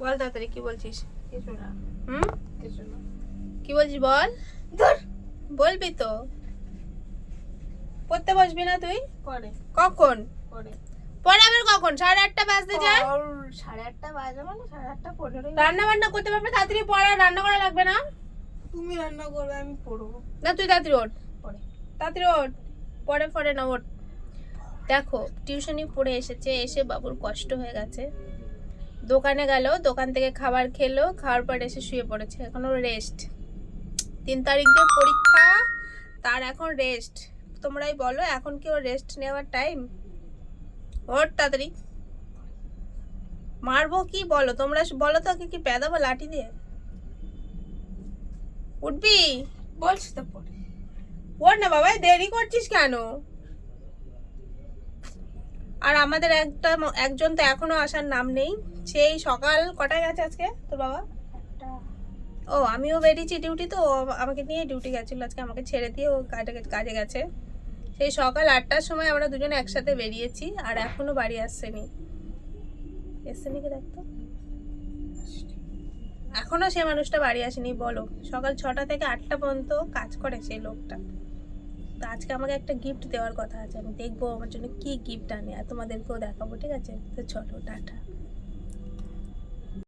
বল তাড়াতাড়ি কি বলছিস? কিছু না, হুম, কিছু না। কি বলছিস বল। ধর। বলবি তো। পড়তে বসবি না তুই? পরে কখন? পরে পরে আবার কখন? 8:30 বাজতে যায়। 8:30 বাজে মানে 8:30 রান্না বান্না করতে পারবে তাড়াতাড়ি, পড়া রান্না করা লাগবে না। তুমি রান্না করবে, আমি পড়বো না তুই তাড়াতাড়ি ওঠ, পরে। তাড়াতাড়ি ওঠ, পরে পরে না ওঠ। দেখো টিউশনি পড়ে এসেছে, এসে বাবুর কষ্ট হয়ে গেছে। দোকানে গেল, দোকান থেকে খাবার খেলো, খাওয়ার পর এসে শুয়ে পড়েছে, এখনো রেস্ট। 3 তারিখ দিয়ে পরীক্ষা, তার এখন রেস্ট। তোমরাই বলো এখন কি ওর রেস্ট নেওয়ার টাইম? ওর তাড়াতাড়ি। মারবো কি বলো তোমরা, বলো তো, কি পেদাবো লাঠি দিয়ে? উঠবি? বলছি তো পরে। ওর না বাবা, দেরি করছিস কেন? আর আমাদের একজন তো এখনো আসার নাম নেই। সেই সকাল কটায় গেছে আজকে তোর বাবা? ও আমিও বেরিয়েছি ডিউটি, তো ও আমাকে নিয়ে ডিউটি গেছিল আজকে, আমাকে ছেড়ে দিয়ে ও কাজে গেছে। সেই সকাল 8টার সময় আমরা দুজনে একসাথে বেরিয়েছি, আর এখনো বাড়ি আসছেনি। এসছেনি কি দেখতো, এখনো সে মানুষটা বাড়ি আসেনি। বলো, সকাল 6টা থেকে 8টা পর্যন্ত কাজ করে সেই লোকটা। তো আজকে আমাকে একটা গিফট দেওয়ার কথা আছে, আমি দেখবো আমার জন্য কি গিফট আনে, আর তোমাদেরকেও দেখাবো, ঠিক আছে? তো চলো টাটা।